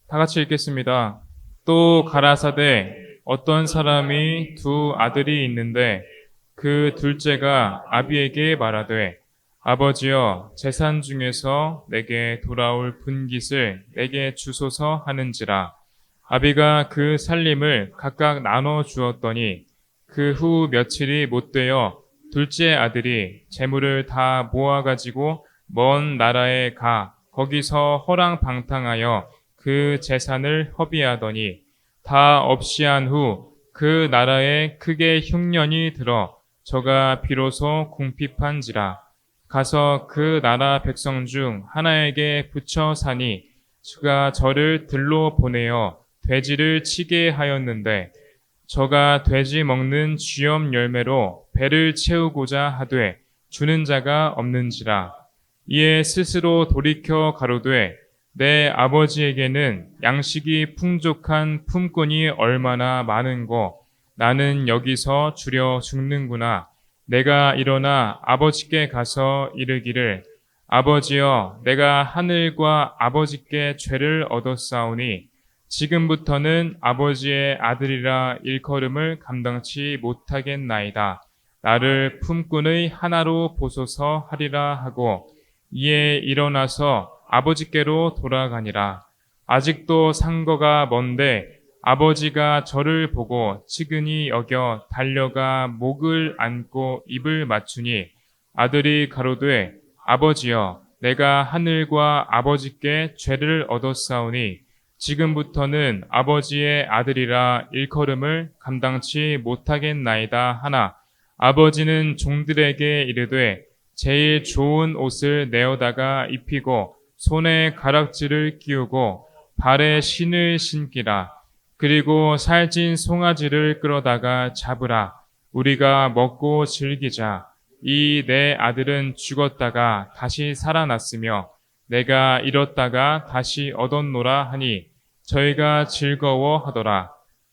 다 같이 읽겠습니다. 또 가라사대 어떤 사람이 두 아들이 있는데 그 둘째가 아비에게 말하되 아버지여 재산 중에서 내게 돌아올 분깃을 내게 주소서 하는지라. 아비가 그 살림을 각각 나눠 주었더니 그 후 며칠이 못되어 둘째 아들이 재물을 다 모아가지고 먼 나라에 가 거기서 허랑방탕하여 그 재산을 허비하더니 다 없이 한 후 그 나라에 크게 흉년이 들어 저가 비로소 궁핍한지라. 가서 그 나라 백성 중 하나에게 붙여 사니 그가 저를 들로 보내어 돼지를 치게 하였는데 저가 돼지 먹는 쥐염 열매로 배를 채우고자 하되 주는 자가 없는지라. 이에 스스로 돌이켜 가로되 내 아버지에게는 양식이 풍족한 품꾼이 얼마나 많은고 나는 여기서 주려 죽는구나. 내가 일어나 아버지께 가서 이르기를 아버지여 내가 하늘과 아버지께 죄를 얻었사오니 지금부터는 아버지의 아들이라 일컬음을 감당치 못하겠나이다. 나를 품꾼의 하나로 보소서 하리라 하고 이에 일어나서 아버지께로 돌아가니라. 아직도 상거가 먼데 아버지가 저를 보고 측은히 여겨 달려가 목을 안고 입을 맞추니 아들이 가로되 아버지여 내가 하늘과 아버지께 죄를 얻었사오니 지금부터는 아버지의 아들이라 일컬음을 감당치 못하겠나이다 하나 아버지는 종들에게 이르되 제일 좋은 옷을 내어다가 입히고 손에 가락지를 끼우고 발에 신을 신기라. 그리고 살찐 송아지를 끌어다가 잡으라. 우리가 먹고 즐기자. 이 내 아들은 죽었다가 다시 살아났으며 내가 잃었다가 다시 얻었노라 하니 저희가 즐거워하더라.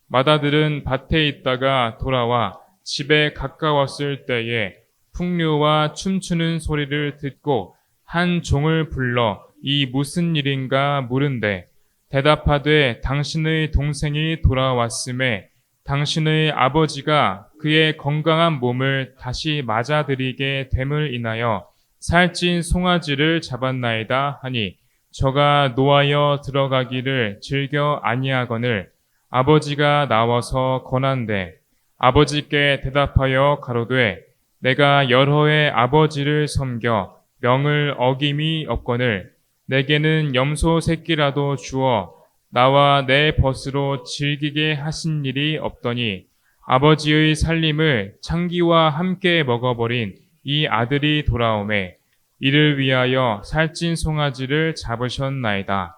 맏아들은 밭에 있다가 돌아와 집에 가까웠을 때에 풍류와 춤추는 소리를 듣고 한 종을 불러 이 무슨 일인가 물은데 대답하되 당신의 동생이 돌아왔음에 당신의 아버지가 그의 건강한 몸을 다시 맞아들이게 됨을 인하여 살찐 송아지를 잡았나이다 하니 저가 노하여 들어가기를 즐겨 아니하거늘 아버지가 나와서 권한대 아버지께 대답하여 가로되 내가 여러 해 아버지를 섬겨 명을 어김이 없거늘 내게는 염소 새끼라도 주어 나와 내 벗으로 즐기게 하신 일이 없더니 아버지의 살림을 창기와 함께 먹어버린 이 아들이 돌아오매 이를 위하여 살찐 송아지를 잡으셨나이다.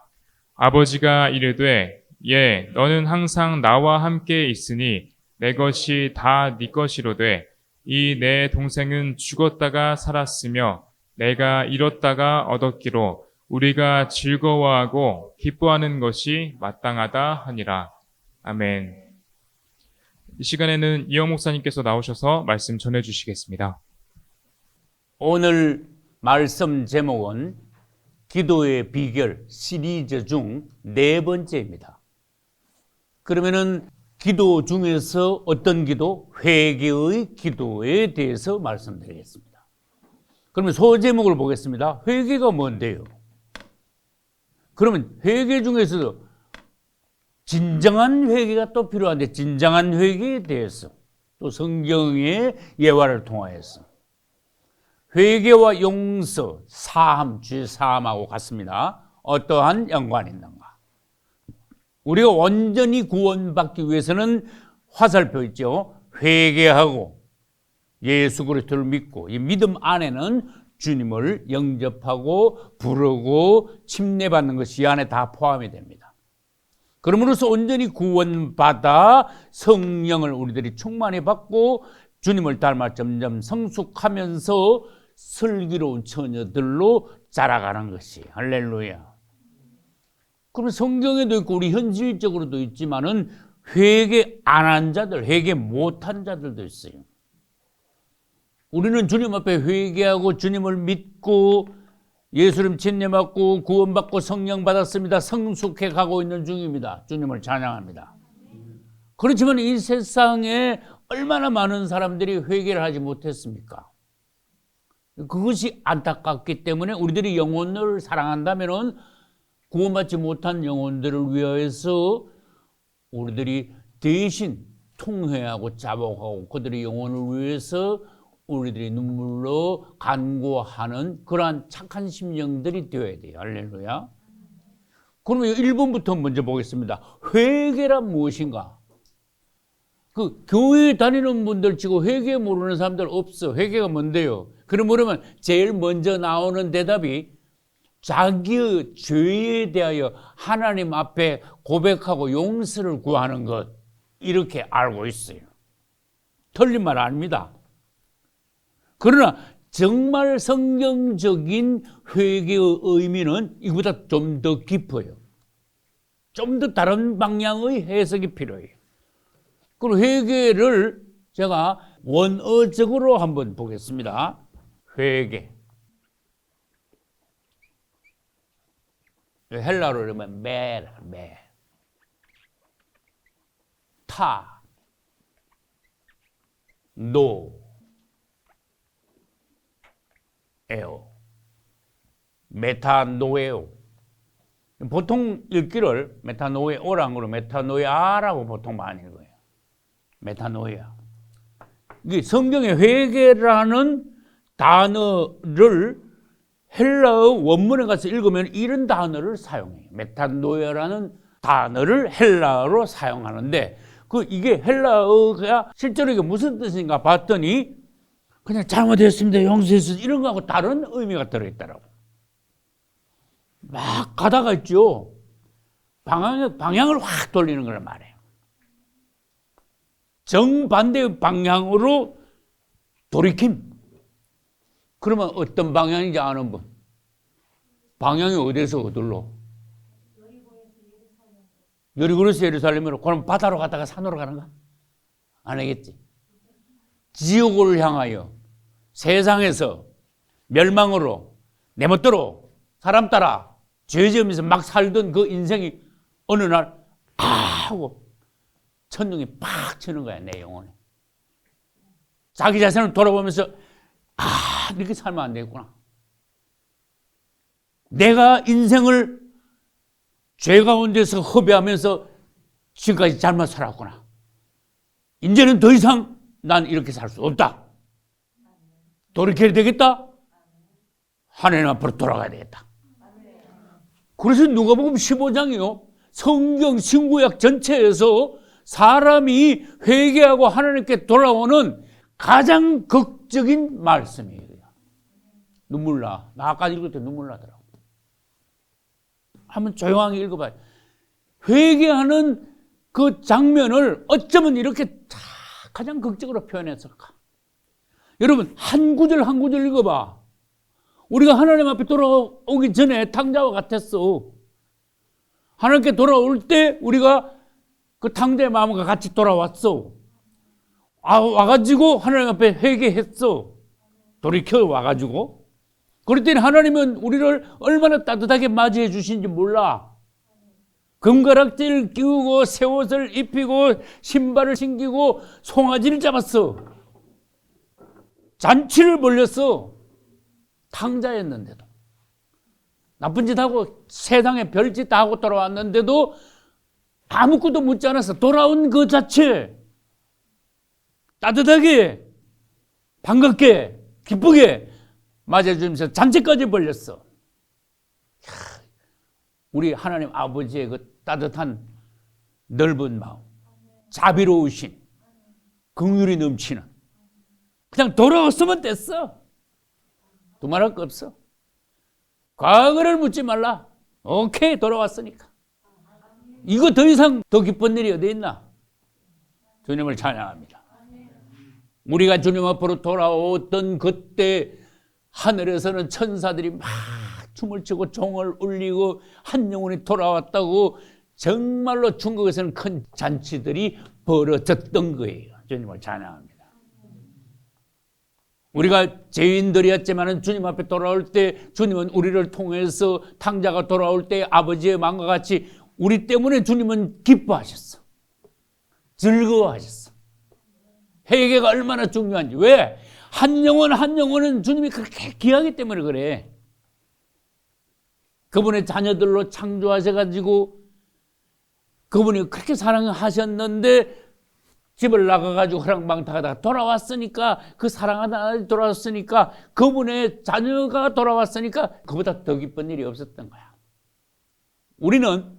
아버지가 이르되 예 너는 항상 나와 함께 있으니 내 것이 다 네 것이로되 이 내 동생은 죽었다가 살았으며 내가 잃었다가 얻었기로 우리가 즐거워하고 기뻐하는 것이 마땅하다 하니라. 아멘. 이 시간에는 이영 목사님께서 나오셔서 말씀 전해주시겠습니다. 오늘 말씀 제목은 기도의 비결 시리즈 중 네 번째입니다. 그러면은 기도 중에서 어떤 기도? 회개의 기도에 대해서 말씀드리겠습니다. 그러면 소제목을 보겠습니다. 회개가 뭔데요? 그러면 회개 중에서도 진정한 회개가 또 필요한데 진정한 회개에 대해서 또 성경의 예화를 통하여서 회개와 용서, 사함, 죄 사함하고 같습니다. 어떠한 연관이 있는가? 우리가 완전히 구원받기 위해서는 화살표 있죠. 회개하고 예수 그리스도를 믿고 이 믿음 안에는 주님을 영접하고 부르고 침례받는 것이 이 안에 다 포함이 됩니다. 그러므로서 온전히 구원받아 성령을 우리들이 충만히 받고 주님을 닮아 점점 성숙하면서 슬기로운 처녀들로 자라가는 것이 할렐루야. 그럼 성경에도 있고 우리 현실적으로도 있지만은 회개 안 한 자들, 회개 못한 자들도 있어요. 우리는 주님 앞에 회개하고 주님을 믿고 예수님 침례 받고 구원받고 성령 받았습니다. 성숙해 가고 있는 중입니다. 주님을 찬양합니다. 그렇지만 이 세상에 얼마나 많은 사람들이 회개를 하지 못했습니까? 그것이 안타깝기 때문에 우리들이 영혼을 사랑한다면 구원받지 못한 영혼들을 위해서 우리들이 대신 통회하고 자복하고 그들의 영혼을 위해서 우리들이 눈물로 간구하는 그러한 착한 심령들이 되어야 돼요. 할렐루야. 그러면 1번부터 먼저 보겠습니다. 회개란 무엇인가? 그 교회 다니는 분들 치고 회개 모르는 사람들 없어. 회개가 뭔데요? 그러면 제일 먼저 나오는 대답이 자기의 죄에 대하여 하나님 앞에 고백하고 용서를 구하는 것, 이렇게 알고 있어요. 틀린 말 아닙니다. 그러나 정말 성경적인 회개의 의미는 이보다 좀 더 깊어요. 좀 더 다른 방향의 해석이 필요해요. 그리고 회개를 제가 원어적으로 한번 보겠습니다. 회개. 헬라어로 그러면 매. 타, 노, 에오. 메타노에오. 보통 읽기를 메타노에오라는 거로 메타노에아라고 보통 많이 읽어요. 메타노에아. 이게 성경의 회개라는 단어를 헬라어 원문에 가서 읽으면 이런 단어를 사용해요. 메타노에라는 단어를 헬라어로 사용하는데 이게 헬라어가 실제로 이게 무슨 뜻인가 봤더니 그냥 잘못했습니다, 용서해 주세요 이런 거하고 다른 의미가 들어있더라고. 막 가다가 있죠. 방향을 확 돌리는 걸 말해요. 정반대의 방향으로 돌이킴. 그러면 어떤 방향인지 아는 분? 방향이 어디서 어디로? 여리고에서 예루살렘으로. 그럼 바다로 갔다가 산으로 가는가? 안 하겠지. 지옥을 향하여 세상에서 멸망으로 내 멋대로 사람 따라 죄 지으면서 막 살던 그 인생이 어느 날 하고 천둥이 팍 치는 거야, 내 영혼에. 자기 자신을 돌아보면서 이렇게 살면 안 되겠구나. 내가 인생을 죄 가운데서 허비하면서 지금까지 잘못 살았구나. 이제는 더 이상 난 이렇게 살 수 없다. 돌이켜야 되겠다. 하나님 앞으로 돌아가야 되겠다. 그래서 누가복음 15장이요. 성경 신구약 전체에서 사람이 회개하고 하나님께 돌아오는 가장 극적인 말씀이에요. 눈물 나. 나 아까 읽을 때 눈물 나더라고. 한번 조용하게 읽어봐요. 회개하는 그 장면을 어쩌면 이렇게 가장 극적으로 표현했을까? 여러분, 한 구절 한 구절 읽어봐. 우리가 하나님 앞에 돌아오기 전에 탕자와 같았어. 하나님께 돌아올 때 우리가 그 탕자의 마음과 같이 돌아왔어. 와가지고 하나님 앞에 회개했어. 돌이켜 와가지고. 그럴 때는 하나님은 우리를 얼마나 따뜻하게 맞이해 주신지 몰라. 금가락지를 끼우고 새 옷을 입히고 신발을 신기고 송아지를 잡았어. 잔치를 벌렸어. 탕자였는데도. 나쁜 짓 하고 세상에 별짓 다 하고 돌아왔는데도 아무것도 묻지 않았어. 돌아온 그 자체 따뜻하게 반갑게 기쁘게 맞아주면서 잔치까지 벌렸어. 우리 하나님 아버지의 그 따뜻한 넓은 마음, 자비로우신 긍휼이 넘치는, 그냥 돌아왔으면 됐어. 두말할 거 없어. 과거를 묻지 말라. 오케이, 돌아왔으니까. 이거 더 이상 더 기쁜 일이 어디 있나? 주님을 찬양합니다. 우리가 주님 앞으로 돌아오던 그때 하늘에서는 천사들이 막 춤을 추고 종을 울리고 한 영혼이 돌아왔다고 정말로 중국에서는 큰 잔치들이 벌어졌던 거예요. 주님을 찬양합니다. 우리가 죄인들이었지만 주님 앞에 돌아올 때 주님은 우리를 통해서 탕자가 돌아올 때 아버지의 마음과 같이 우리 때문에 주님은 기뻐하셨어. 즐거워하셨어. 회개가 얼마나 중요한지. 왜? 한 영혼은 주님이 그렇게 귀하기 때문에 그래. 그분의 자녀들로 창조하셔가지고 그분이 그렇게 사랑하셨는데 집을 나가가지고 허랑방탕하다가 돌아왔으니까, 그 사랑하는 아들이 돌아왔으니까, 그분의 자녀가 돌아왔으니까 그보다 더 기쁜 일이 없었던 거야. 우리는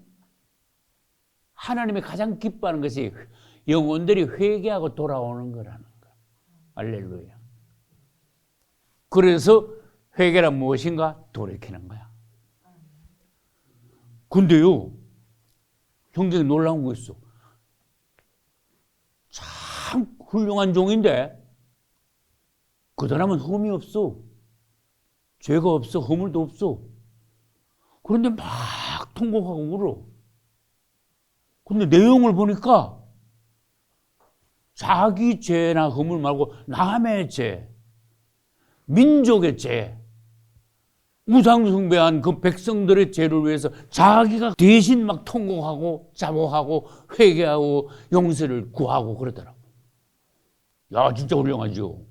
하나님이 가장 기뻐하는 것이 영혼들이 회개하고 돌아오는 거라는 거야. 할렐루야. 그래서 회개란 무엇인가? 돌이키는 거야. 근데요, 굉장히 놀라운 거 있어. 참 훌륭한 종인데 그 사람은 흠이 없어. 죄가 없어. 허물도 없어. 그런데 막 통곡하고 울어. 근데 내용을 보니까 자기 죄나 허물 말고 남의 죄, 민족의 죄, 우상숭배한 그 백성들의 죄를 위해서 자기가 대신 막 통곡하고 자복하고 회개하고 용서를 구하고 그러더라고. 야, 진짜 훌륭하죠.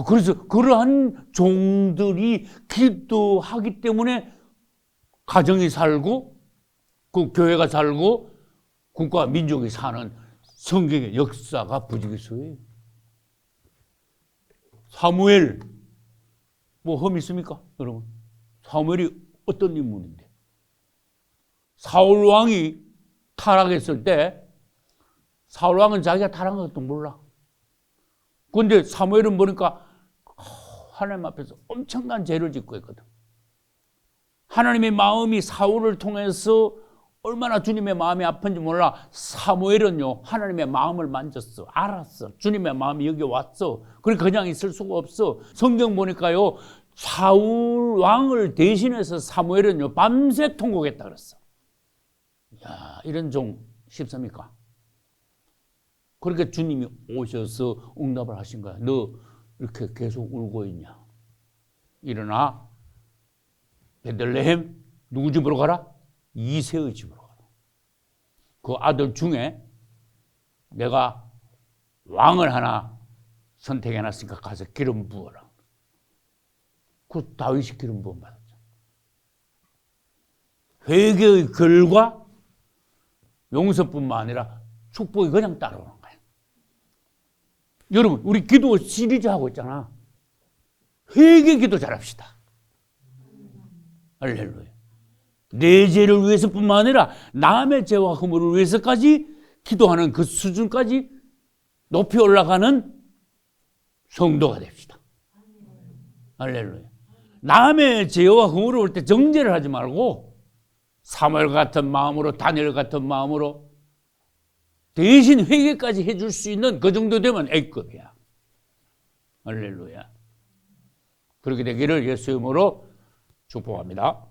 그래서 그러한 종들이 기도하기 때문에 가정이 살고 그 교회가 살고 국가 민족이 사는 성경의 역사가 부지기수예요. 사무엘 뭐 흠 있습니까, 여러분? 사무엘이 어떤 인물인데? 사울 왕이 타락했을 때 사울 왕은 자기가 타락한 것도 몰라. 그런데 사무엘은 보니까 하나님 앞에서 엄청난 죄를 짓고 있거든. 하나님의 마음이 사울을 통해서 얼마나 주님의 마음이 아픈지 몰라. 사무엘은요, 하나님의 마음을 만졌어. 알았어. 주님의 마음이 여기 왔어. 그러니까 그냥 있을 수가 없어. 성경 보니까요, 사울 왕을 대신해서 사무엘은요, 밤새 통곡했다 그랬어. 야, 이런 종 쉽습니까? 그러니까 주님이 오셔서 응답을 하신 거야. 너 이렇게 계속 울고 있냐? 일어나. 베들레헴 누구 집으로 가라? 이새의 집으로 가라. 그 아들 중에 내가 왕을 하나 선택해놨으니까 가서 기름 부어라. 그 다윗이 기름 부음 받았죠. 회개의 결과 용서뿐만 아니라 축복이 그냥 따라오는 거야. 여러분, 우리 기도 시리즈 하고 있잖아. 회개 기도 잘합시다. 할렐루야. 내 죄를 위해서뿐만 아니라 남의 죄와 허물을 위해서까지 기도하는 그 수준까지 높이 올라가는 성도가 됩시다. 할렐루야. 남의 죄와 허물을 올 때 정죄를 하지 말고 사무엘 같은 마음으로, 다니엘 같은 마음으로 대신 회개까지 해줄 수 있는 그 정도 되면 A급이야. 할렐루야. 그렇게 되기를 예수 이름으로 축복합니다.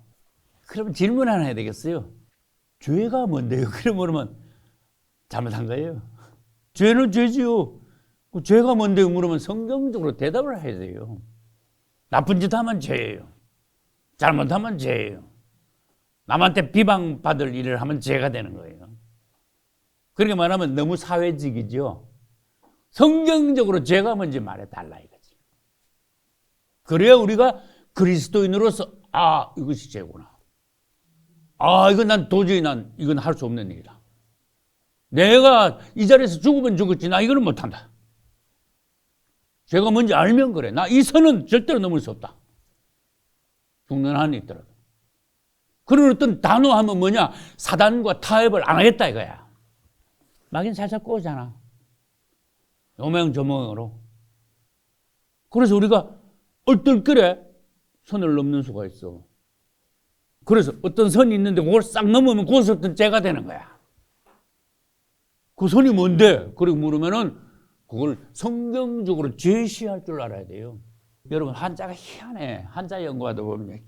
그럼 질문 하나 해야 되겠어요. 죄가 뭔데요? 그러면 잘못한 거예요. 죄는 죄지요. 그 죄가 뭔데요? 물으면 성경적으로 대답을 해야 돼요. 나쁜 짓 하면 죄예요. 잘못하면 죄예요. 남한테 비방받을 일을 하면 죄가 되는 거예요. 그렇게 말하면 너무 사회적이죠. 성경적으로 죄가 뭔지 말해달라 이거지. 그래야 우리가 그리스도인으로서 이것이 죄구나. 이건 난 도저히 이건 할 수 없는 일이다. 내가 이 자리에서 죽으면 죽었지 나 이거는 못한다. 죄가 뭔지 알면 그래. 나 이 선은 절대로 넘을 수 없다. 죽는 한이 있더라도. 그런 어떤 단호함은 뭐냐? 사단과 타협을 안 하겠다 이거야. 막인 살살 꼬잖아. 요명조명으로. 그래서 우리가 얼떨결에 선을 넘는 수가 있어. 그래서 어떤 선이 있는데 그걸 싹 넘으면 그것은 어떤 죄가 되는 거야. 그 선이 뭔데? 그리고 물으면은 그걸 성경적으로 제시할 줄 알아야 돼요. 여러분, 한자가 희한해. 한자 연구하다 보면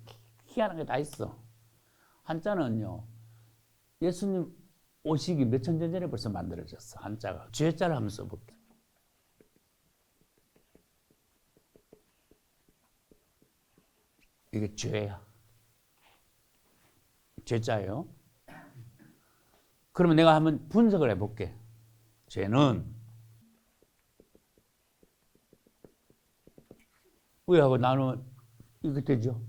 희한한 게 다 있어. 한자는요, 예수님 오시기 몇천 년 전에 벌써 만들어졌어. 한자가. 죄자를 한번 써볼게요. 이게 죄야. 죄자예요. 그러면 내가 한번 분석을 해볼게. 죄는 우리하고 나누면 이거 되죠?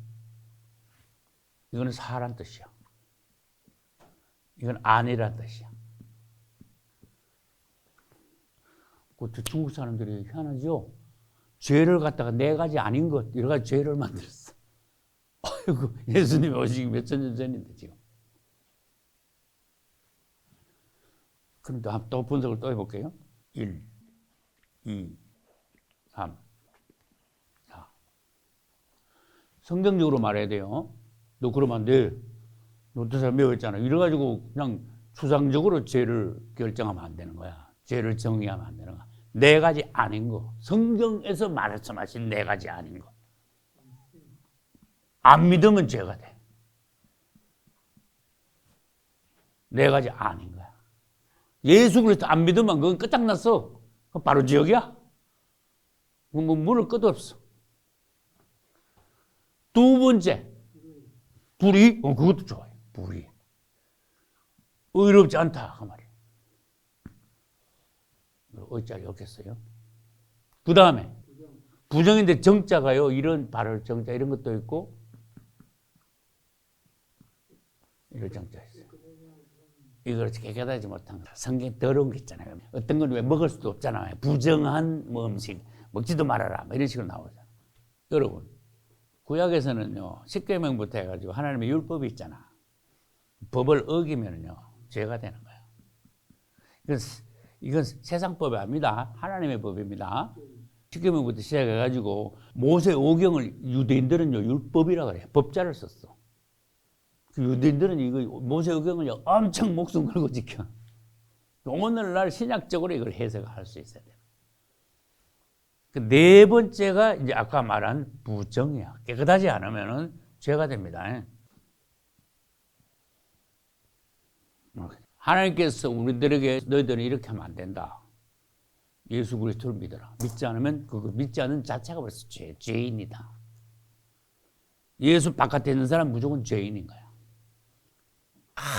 이거는 사란 뜻이야. 이건 아니란 뜻이야. 그것도 중국 사람들이 희한하죠? 죄를 갖다가 네 가지 아닌 것, 여러 가지 죄를 만들었어. 아이고, 예수님이 오시기 몇 천 년 전인데, 지금. 그럼 또 분석을 또 해볼게요. 1, 2, 3, 4. 성경적으로 말해야 돼요. 너 그러면 안 돼. 너 어떤 사람 배웠잖아. 이래가지고 그냥 추상적으로 죄를 결정하면 안 되는 거야. 죄를 정의하면 안 되는 거야. 네 가지 아닌 거. 성경에서 말씀하신 네 가지 아닌 거. 안 믿으면 죄가 돼. 네 가지 아닌 거야. 예수 그리스도 안 믿으면 그건 끝장났어. 그건 바로 지옥이야. 뭐 물을 끝도 없어. 두 번째, 불의? 그것도 좋아요. 불의. 의롭지 않다 그 말이에요. 어찌하기 없겠어요. 그 다음에 부정인데 정자가요. 이런 발을 정자 이런 것도 있고 이런 정자 있어요. 이걸 깨끗하지 못한 거. 성경 더러운 게 있잖아요. 어떤 건 왜 먹을 수도 없잖아요. 부정한 뭐 음식 먹지도 말아라 뭐 이런 식으로 나오잖아요. 여러분 구약에서는요. 십계명부터 해가지고 하나님의 율법이 있잖아. 법을 어기면요 죄가 되는 거예요. 이건 세상 법이 아닙니다. 하나님의 법입니다. 십계명부터 시작해가지고 모세 오경을 유대인들은요 율법이라고 그래요. 법자를 썼어. 그 유대인들은 이거 모세 오경을 엄청 목숨 걸고 지켜. 오늘날 신약적으로 이걸 해석할 수 있어야 돼요. 그 네 번째가 이제 아까 말한 부정이야. 깨끗하지 않으면은 죄가 됩니다. 하나님께서 우리들에게 너희들은 이렇게 하면 안 된다. 예수 그리스도를 믿어라. 믿지 않으면 그거 믿지 않는 자체가 벌써 죄인이다. 예수 바깥에 있는 사람 무조건 죄인인 거야.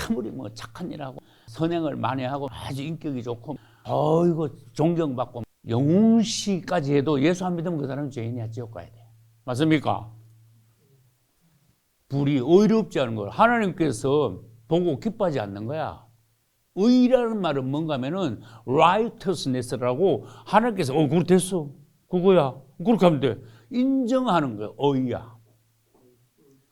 아무리 뭐 착한 일하고 선행을 많이 하고 아주 인격이 좋고 어이고 존경받고 영웅시까지 해도 예수 안 믿으면 그 사람은 죄인이야. 지옥 가야 돼. 맞습니까? 불이 의롭지 않은 거야. 하나님께서 보고 기뻐하지 않는 거야. 의라는 말은 뭔가 하면은 righteousness라고 하나님께서 그래 됐어. 그거야. 그렇게 하면 돼. 인정하는 거야. 의야.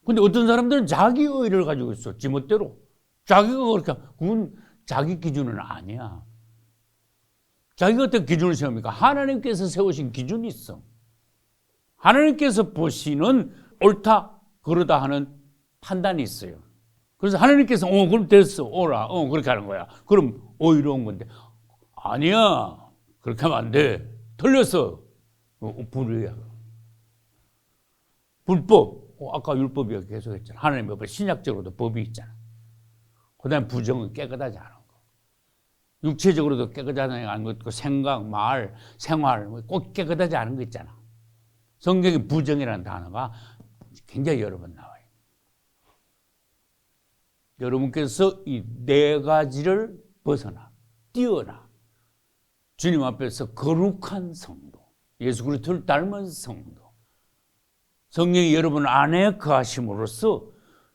근데 어떤 사람들은 자기 의를 가지고 있어. 지멋대로. 자기가 그렇게 그건 자기 기준은 아니야. 자기가 어떤 기준을 세웁니까? 하나님께서 세우신 기준이 있어. 하나님께서 보시는 옳다 그러다 하는 판단이 있어요. 그래서 하나님께서 그럼 됐어. 오라. 그렇게 하는 거야. 그럼 의로운 건데. 아니야. 그렇게 하면 안 돼. 틀렸어. 불이야. 불법. 아까 율법이 계속 했잖아. 하나님의 법. 신약적으로도 법이 있잖아. 그 다음에 부정은 깨끗하지 않은 거. 육체적으로도 깨끗하지 않은 거 있고 생각, 말, 생활 꼭 깨끗하지 않은 거 있잖아. 성경에 부정이라는 단어가 굉장히 여러 번 나와요. 여러분께서 이 네 가지를 벗어나 뛰어나 주님 앞에서 거룩한 성도, 예수 그리스도를 닮은 성도, 성령이 여러분 안에 거하심으로써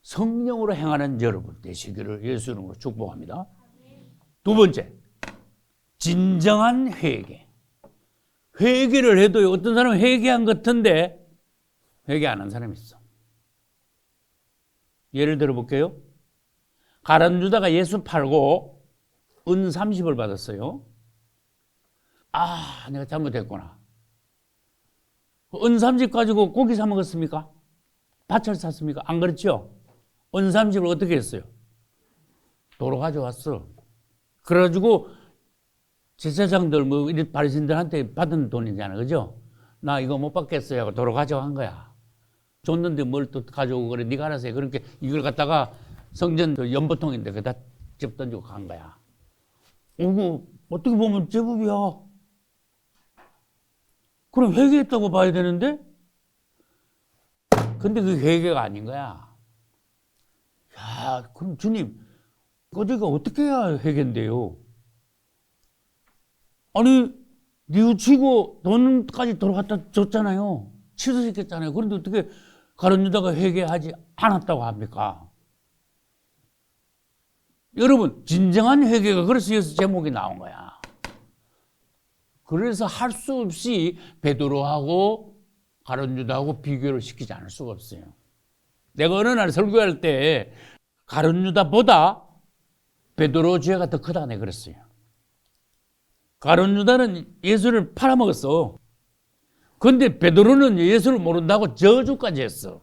성령으로 행하는 여러분 되시기를 예수 이름으로 축복합니다. 두 번째, 진정한 회개. 회개를 해도 어떤 사람은 회개한 것 같은데 회개 안 한 사람이 있어. 예를 들어 볼게요. 가룟유다가 예수 팔고 은 30을 받았어요. 내가 잘못했구나. 은 30 가지고 고기 사 먹었습니까? 밭을 샀습니까? 안 그렇죠? 은 30을 어떻게 했어요? 도로 가져왔어. 그래가지고 제사장들 뭐 이런 바리새인들한테 받은 돈이잖아, 그죠? 나 이거 못 받겠어요 하고 도로 가져간 거야. 줬는데 뭘 또 가져오고 그래? 네가 알아서 해. 그러니까 이걸 갖다가 성전 연보통인데 그다 집 던지고 간 거야. 어떻게 보면 제법이야. 그럼 회개했다고 봐야 되는데 근데 그 회개가 아닌 거야. 야, 그럼 주님, 어디가 어떻게 해야 회개인데요? 아니, 뉘우치고 돈까지 돌아갔다 줬잖아요. 취소시켰잖아요. 그런데 어떻게 가룟 유다가 회개하지 않았다고 합니까? 여러분, 진정한 회개가 그래서 여기서 제목이 나온 거야. 그래서 할 수 없이 베드로하고 가룟 유다하고 비교를 시키지 않을 수가 없어요. 내가 어느 날 설교할 때 가룟 유다보다 베드로 죄가 더 크다 내가 그랬어요. 가룟 유다는 예수를 팔아먹었어. 그런데 베드로는 예수를 모른다고 저주까지 했어.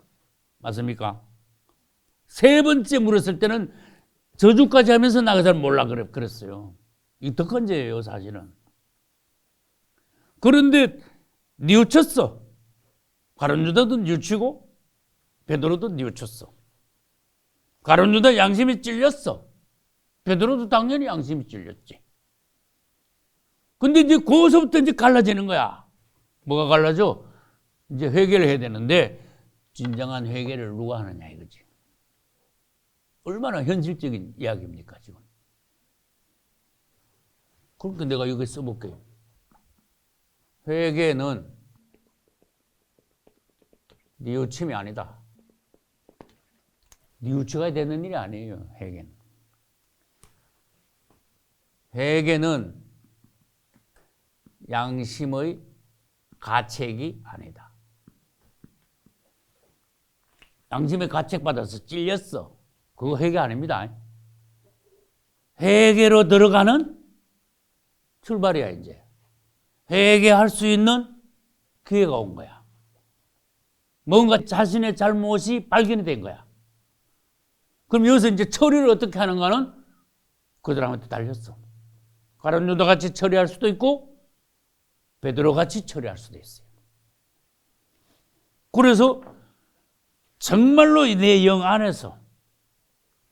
맞습니까? 세 번째 물었을 때는 저주까지 하면서 나가 잘 몰라 그랬어요. 이게 더 큰 죄예요, 사실은. 그런데 뉘우쳤어. 가룟 유다도 뉘우치고 베드로도 뉘우쳤어. 가룟 유다 양심이 찔렸어. 베드로도 당연히 양심이 찔렸지. 근데 이제 거기서부터 이제 갈라지는 거야. 뭐가 갈라져? 이제 회개를 해야 되는데 진정한 회개를 누가 하느냐 이거지. 얼마나 현실적인 이야기입니까 지금. 그러니까 내가 여기 써볼게요. 회개는 뉘우침이 아니다. 뉘우치가 되는 일이 아니에요. 회개는. 회개는 양심의 가책이 아니다. 양심의 가책받아서 찔렸어. 그거 회개 아닙니다. 회개로 들어가는 출발이야 이제. 회개할 수 있는 기회가 온 거야. 뭔가 자신의 잘못이 발견이 된 거야. 그럼 여기서 이제 처리를 어떻게 하는가는 그 사람한테 달렸어. 가룟 유다 같이 처리할 수도 있고 베드로 같이 처리할 수도 있어요. 그래서 정말로 내 영 안에서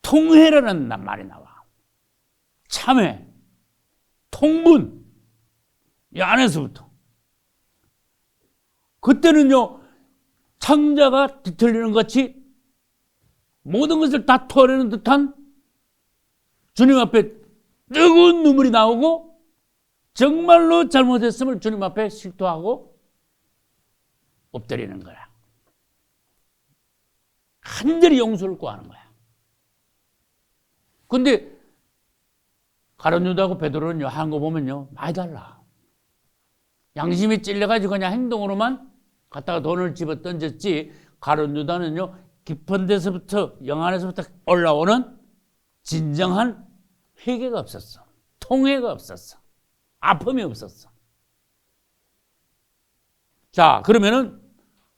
통회라는 말이 나와. 참회, 통분, 이 안에서부터. 그때는요, 창자가 뒤틀리는 것 같이 모든 것을 다 토해내는 듯한 주님 앞에 뜨거운 눈물이 나오고 정말로 잘못했음을 주님 앞에 실토하고 엎드리는 거야. 간절히 용서를 구하는 거야. 근데 가룟 유다하고 베드로는요, 한 거 보면요, 많이 달라. 양심이 찔려가지고 그냥 행동으로만 갖다가 돈을 집어 던졌지, 가룟 유다는요, 깊은 데서부터, 영 안에서부터 올라오는 진정한 회개가 없었어. 통회가 없었어. 아픔이 없었어. 자, 그러면은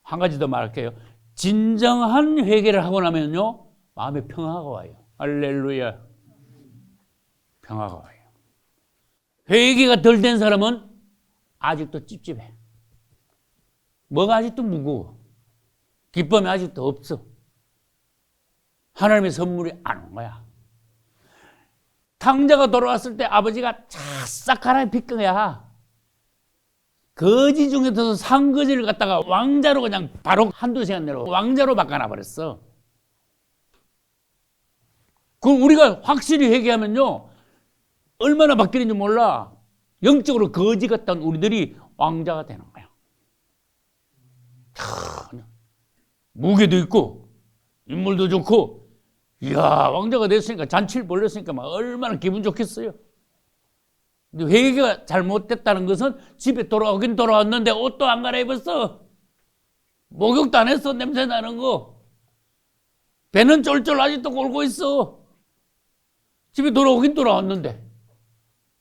한 가지 더 말할게요. 진정한 회개를 하고 나면요, 마음에 평화가 와요. 할렐루야. 평화가 와요. 회개가 덜 된 사람은 아직도 찝찝해. 뭐가 아직도 무거워. 기쁨이 아직도 없어. 하나님의 선물이 안 온 거야. 탕자가 돌아왔을 때 아버지가 싹 갈아입힐 거야. 거지 중에서도 상거지를 갖다가 왕자로 그냥 바로 한두 시간 내로 왕자로 바꿔놔버렸어. 그럼 우리가 확실히 회개하면요, 얼마나 바뀌는지 몰라. 영적으로 거지 같던 우리들이 왕자가 되는 거야. 무게도 있고 인물도 좋고, 이야, 왕자가 됐으니까, 잔치를 벌렸으니까 막 얼마나 기분 좋겠어요. 근데 회개가 잘못됐다는 것은 집에 돌아오긴 돌아왔는데 옷도 안 갈아입었어. 목욕도 안 했어. 냄새 나는 거. 배는 쫄쫄 아직도 골고 있어. 집에 돌아오긴 돌아왔는데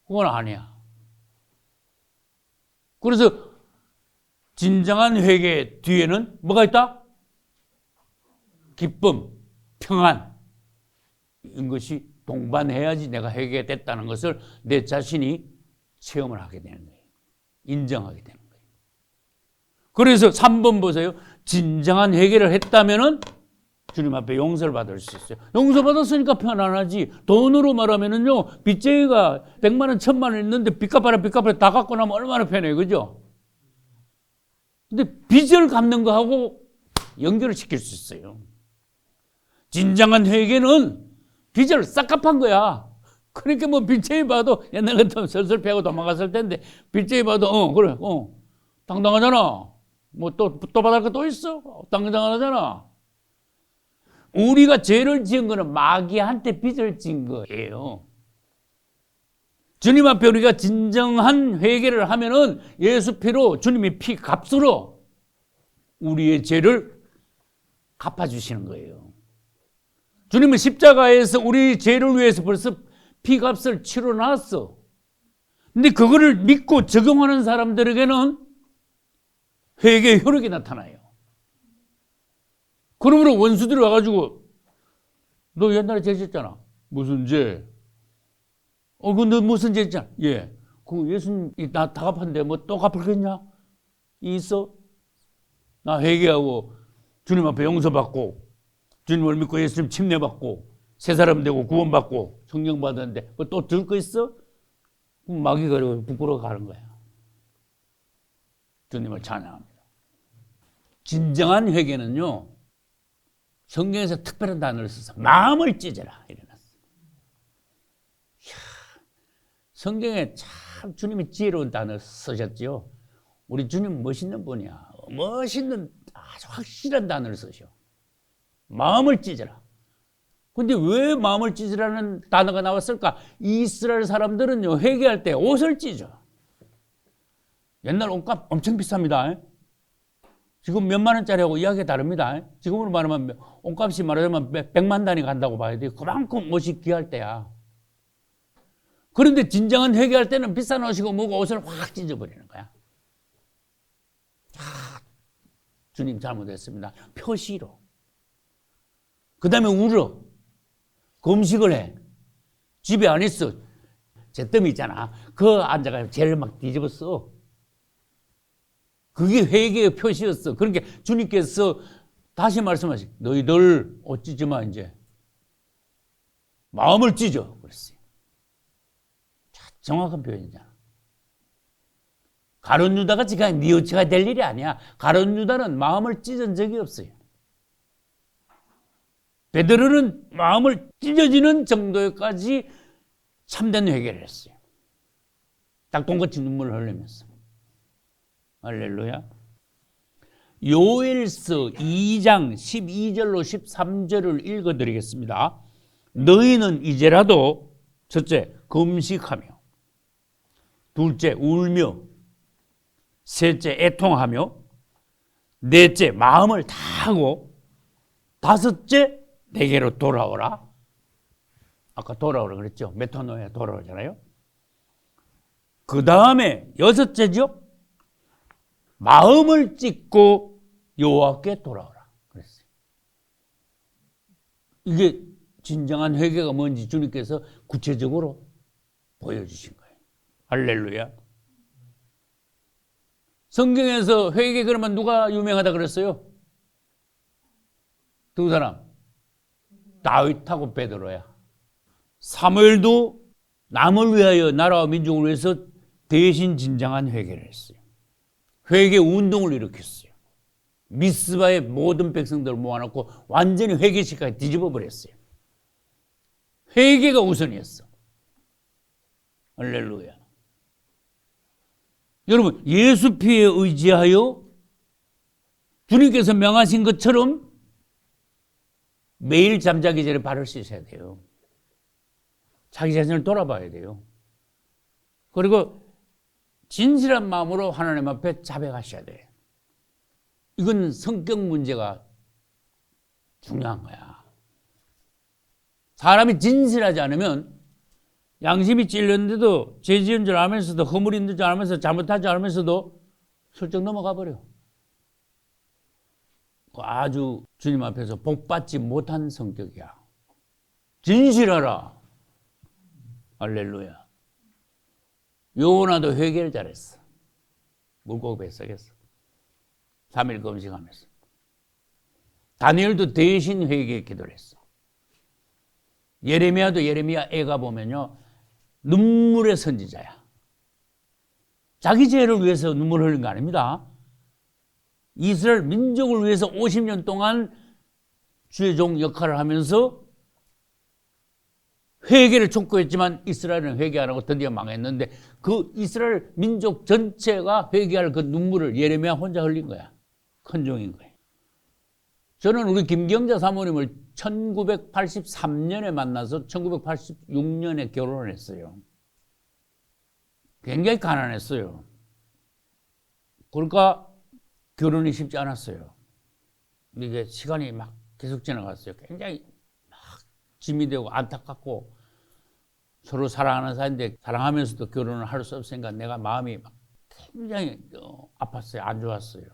그건 아니야. 그래서 진정한 회개 뒤에는 뭐가 있다? 기쁨, 평안, 이것이 동반해야지 내가 회개됐다는 것을 내 자신이 체험을 하게 되는 거예요. 인정하게 되는 거예요. 그래서 3번 보세요. 진정한 회개를 했다면은 주님 앞에 용서를 받을 수 있어요. 용서받았으니까 편안하지. 돈으로 말하면은요, 빚쟁이가 100만 원, 1000만 원 있는데 빚갚아라 다 갚고 나면 얼마나 편해, 그죠? 근데 빚을 갚는 거하고 연결을 시킬 수 있어요. 진정한 회개는 빚을 싹 갚은 거야. 그러니까 뭐 빚쟁이 봐도 옛날 같으면 슬슬 패고 도망갔을 텐데 빚쟁이 봐도 그래 당당하잖아. 뭐 또 받을 거 또 있어? 당당하잖아. 우리가 죄를 지은 거는 마귀한테 빚을 진 거예요. 주님 앞에 우리가 진정한 회개를 하면은 예수 피로 주님의 피 값으로 우리의 죄를 갚아주시는 거예요. 주님은 십자가에서 우리 죄를 위해서 벌써 피값을 치러놨어. 근데 그거를 믿고 적용하는 사람들에게는 회개의 효력이 나타나요. 그러므로 원수들이 와가지고 너 옛날에 죄 짓잖아. 무슨 죄? 너 무슨 죄 짓잖아. 예. 그 예수님 나 다 갚았는데 뭐 또 갚을겠냐? 있어? 나 회개하고 주님 앞에 용서받고 주님을 믿고 예수님 침례받고 새 사람 되고 구원받고 성령 받았는데 뭐 또 들 거 있어? 그럼 마귀가 부끄러워 가는 거야. 주님을 찬양합니다. 진정한 회개는요, 성경에서 특별한 단어를 써서 마음을 찢어라 이래놨어요. 성경에 참 주님이 지혜로운 단어를 쓰셨죠. 우리 주님 멋있는 분이야. 멋있는 아주 확실한 단어를 쓰셔. 마음을 찢어라. 근데 왜 마음을 찢으라는 단어가 나왔을까? 이스라엘 사람들은요, 회개할 때 옷을 찢어. 옛날 옷값 엄청 비쌉니다. 지금 몇만 원짜리하고 이야기가 다릅니다. 지금으로 말하면 옷값이 말하자면 100만 단위 간다고 봐야 돼요. 그만큼 옷이 귀할 때야. 그런데 진정한 회개할 때는 비싼 옷이고 뭐고 옷을 확 찢어버리는 거야. 주님 잘못했습니다. 표시로. 그 다음에 울어. 금식을 해. 집에 안 있어. 잿더미 있잖아. 그 앉아가지고 죄를 막 뒤집었어. 그게 회개의 표시였어. 그러니까 주님께서 다시 말씀하시 너희들 옷 찢지 마 이제. 마음을 찢어. 그랬어요. 정확한 표현이잖아. 가룟 유다가 지금 뉘우치가 될 일이 아니야. 가룟 유다는 마음을 찢은 적이 없어요. 베드로는 마음을 찢어지는 정도까지 참된 회개를 했어요. 딱똥같이 눈물을 흘리면서. 할렐루야. 요엘서 2장 12절로 13절을 읽어드리겠습니다. 너희는 이제라도 첫째 금식하며 둘째 울며 셋째 애통하며 넷째 마음을 다하고 다섯째 내게로 돌아오라. 아까 돌아오라 그랬죠. 메타노에 돌아오잖아요. 그 다음에 여섯째죠. 마음을 찢고 여호와께 돌아오라 그랬어요. 이게 진정한 회개가 뭔지 주님께서 구체적으로 보여주신 거예요. 할렐루야. 성경에서 회개 그러면 누가 유명하다 그랬어요? 두 사람. 다윗하고 베드로야. 사무엘도 남을 위하여 나라와 민족을 위해서 대신 진정한 회개를 했어요. 회개 운동을 일으켰어요. 미스바의 모든 백성들을 모아놓고 완전히 회개식까지 뒤집어 버렸어요. 회개가 우선이었어. 할렐루야. 여러분, 예수 피에 의지하여 주님께서 명하신 것처럼 매일 잠자기 전에 발을 씻어야 돼요. 자기 자신을 돌아봐야 돼요. 그리고 진실한 마음으로 하나님 앞에 자백하셔야 돼요. 이건 성격 문제가 중요한 거야. 사람이 진실하지 않으면 양심이 찔렸는데도 죄 지은 줄 알면서도 허물 있는 줄 알면서 잘못하지 않으면서도 슬쩍 넘어가 버려. 아주 주님 앞에서 복받지 못한 성격이야. 진실하라. 할렐루야. 요나도 회개를 잘했어. 물고기 뱃속에서 3일 금식하면서. 다니엘도 대신 회개 기도를 했어. 예레미야도 예레미야 애가 보면요, 눈물의 선지자야. 자기 죄를 위해서 눈물 흘린 거 아닙니다. 이스라엘 민족을 위해서 50년 동안 주의 종 역할을 하면서 회개를 촉구했지만 이스라엘은 회개 안 하고 드디어 망했는데 그 이스라엘 민족 전체가 회개할 그 눈물을 예레미야 혼자 흘린 거야. 큰 종인 거야. 저는 우리 김경자 사모님을 1983년에 만나서 1986년에 결혼을 했어요. 굉장히 가난했어요. 그러니까 결혼이 쉽지 않았어요. 이게 시간이 막 계속 지나갔어요. 굉장히 막 짐이 되고 안타깝고 서로 사랑하는 사이인데 사랑하면서도 결혼을 할 수 없으니까 내가 마음이 막 굉장히 아팠어요. 안 좋았어요.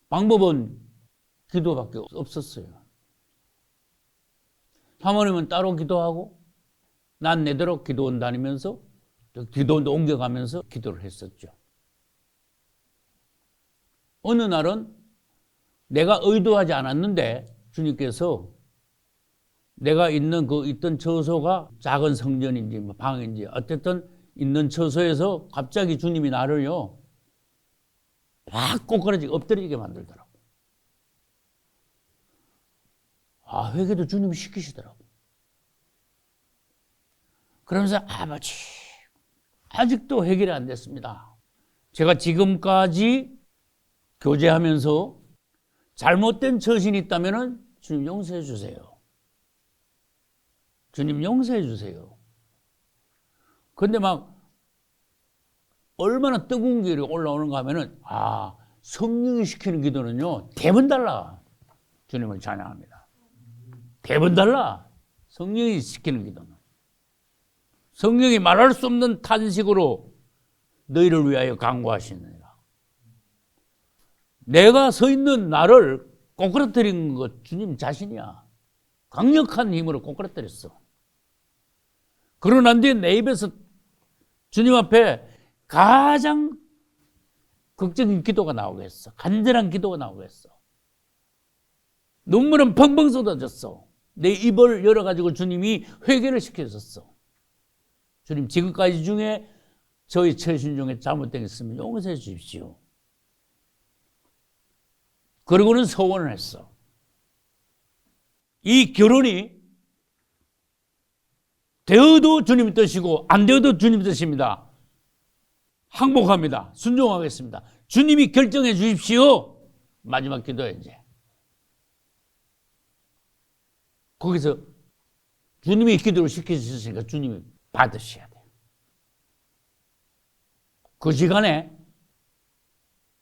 방법은 기도밖에 없었어요. 사모님은 따로 기도하고 난 내대로 기도원 다니면서 기도원도 옮겨가면서 기도를 했었죠. 어느 날은 내가 의도하지 않았는데 주님께서 내가 있는 있던 처소가 작은 성전인지 방인지 어쨌든 있는 처소에서 갑자기 주님이 나를요 막 꼬꾸라지게 엎드리게 만들더라고. 회개도 주님이 시키시더라고. 그러면서 아버지 아직도 해결이 안 됐습니다. 제가 지금까지 교제하면서 잘못된 처신이 있다면 주님 용서해 주세요. 주님 용서해 주세요. 근데 막 얼마나 뜨거운 길이 올라오는가 하면은 성령이 시키는 기도는요 대번 달라. 주님을 찬양합니다. 대번 달라. 성령이 시키는 기도는. 성령이 말할 수 없는 탄식으로 너희를 위하여 간구하시느니라. 내가 서 있는 나를 꼬꾸라뜨린 것 주님 자신이야. 강력한 힘으로 꼬꾸라뜨렸어. 그러고 난 뒤에 내 입에서 주님 앞에 가장 극적인 기도가 나오겠어. 간절한 기도가 나오겠어. 눈물은 펑펑 쏟아졌어. 내 입을 열어가지고 주님이 회개를 시켜줬어. 주님 지금까지 중에 저희 처신 중에 잘못된 게 있으면 용서해 주십시오. 그러고는 서원을 했어. 이 결혼이 되어도 주님 뜻이고 안 되어도 주님 뜻입니다. 항복합니다. 순종하겠습니다. 주님이 결정해 주십시오. 마지막 기도야 이제. 거기서 주님이 기도를 시켜주셨으니까 주님이 받으셔야 돼요. 그 시간에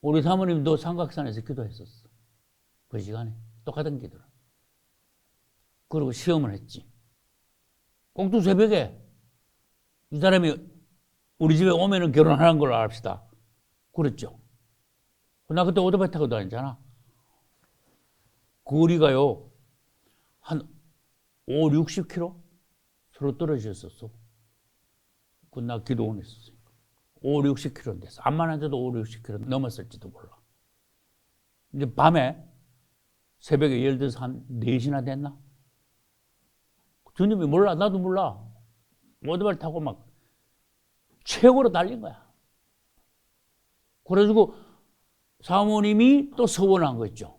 우리 사모님도 삼각산에서 기도했었어. 그 시간에 똑같은 기도를. 그리고 시험을 했지. 꼭두 새벽에 이 사람이 우리 집에 오면은 결혼하는 걸로 압시다. 그랬죠. 나 그때 오토바이 타고 다녔잖아. 거리가요 한 5, 60km 서로 떨어졌었어. 나 기도원 했었어요. 5, 60km 됐어. 암만 안 돼도 5, 60km 넘었을지도 몰라. 이제 밤에 새벽에 예를 들어서 한 4시나 됐나? 주님이 몰라. 나도 몰라. 오토바이 타고 막 최고로 달린 거야. 그래가지고 사모님이 또 서원한 거 있죠.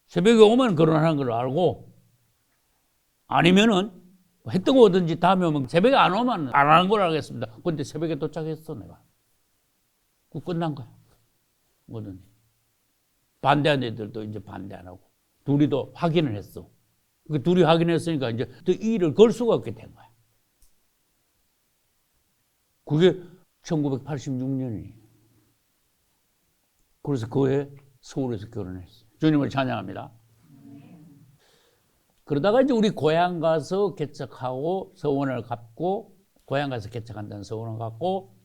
새벽에 오면 결혼하는 걸 알고 아니면은 해 뜨고 오든지 다음에 오면 새벽에 안 오면 안 하는 걸 알겠습니다. 근데 새벽에 도착했어 내가. 그 끝난 거야. 뭐든지. 반대한 애들도 이제 반대 안 하고 둘이도 확인을 했어. 그 둘이 확인했으니까 이제 또 이 일을 걸 수가 없게 된 거야. 그게 1986년이에요. 그래서 그 해 서울에서 결혼했어요. 주님을 찬양합니다. 그러다가 이제 우리 고향 가서 개척하고 서원을 갚고 고향 가서 개척한다는 서원을 갖고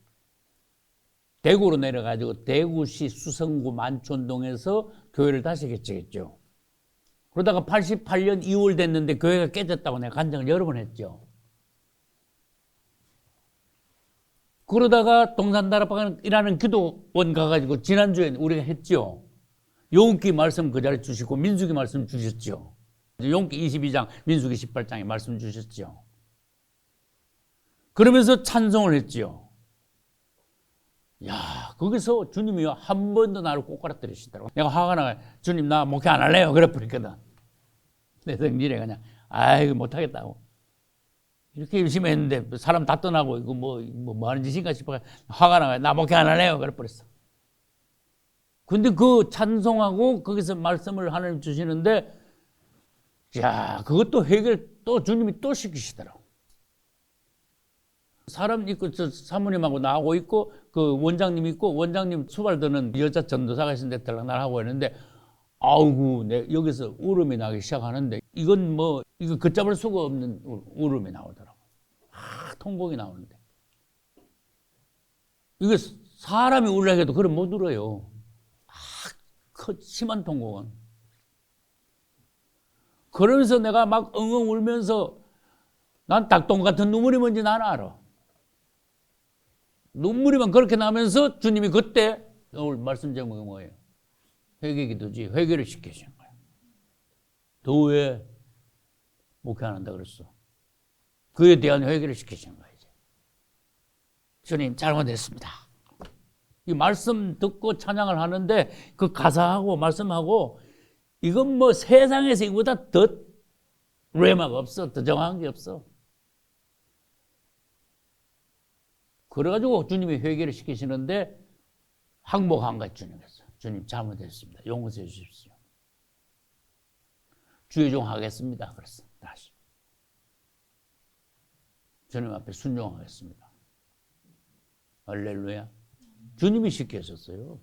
대구로 내려가지고 대구시 수성구 만촌동에서 교회를 다시 개척했죠. 그러다가 88년 2월 됐는데 교회가 깨졌다고 내가 간증을 여러 번 했죠. 그러다가 동산다락방이라는 기도원 가가지고 지난주에 우리가 했죠. 용기 말씀 그 자리에 주시고 민수기 말씀 주셨죠. 용기 22장, 민수기 18장에 말씀 주셨죠. 그러면서 찬송을 했죠. 야, 거기서 주님이 한 번 더 나를 꼭 갈아뜨리시더라고. 내가 화가 나가, 주님 나 목회 안 할래요. 그래 버렸거든. 내 성질에 그냥 아이고 못하겠다고. 이렇게 열심히 했는데 사람 다 떠나고 이거 뭐 하는 짓인가 싶어 화가 나가 나 목회 안 할래요. 그래 버렸어. 근데 그 찬송하고 거기서 말씀을 하나님 주시는데 야, 그것도 해결 또 주님이 또 시키시더라고. 사람 있고 저 사모님하고 나하고 있고 그 원장님 있고 원장님 수발 드는 여자 전도사가 있는데 들락날 하고 있는데 아우구 내 여기서 울음이 나기 시작하는데 이건 뭐 이거 걷잡을 수가 없는 울음이 나오더라고. 통곡이 나오는데 이게 사람이 울려 해도 그럼 못 울어요. 심한 통곡은. 그러면서 내가 막 엉엉 울면서 난 닭똥 같은 눈물이 뭔지 나는 알아. 눈물이만 그렇게 나면서 주님이 그때 오늘 말씀 제목이 뭐예요? 회개기도지. 회개를 시키시는 거예요. 너 왜 목회 안 한다 그랬어? 그에 대한 회개를 시키시는 거예요. 이제. 주님 잘못했습니다. 이 말씀 듣고 찬양을 하는데 그 가사하고 말씀하고 이건 뭐 세상에서 이거보다 더 레마가 없어. 더 정확한 게 없어. 그래가지고 주님이 회개를 시키시는데 항복한 거예요. 주님께서. 주님 잘못했습니다. 용서해 주십시오. 주의 종 하겠습니다. 그랬어. 다시. 주님 앞에 순종하겠습니다. 할렐루야. 주님이 시키셨어요.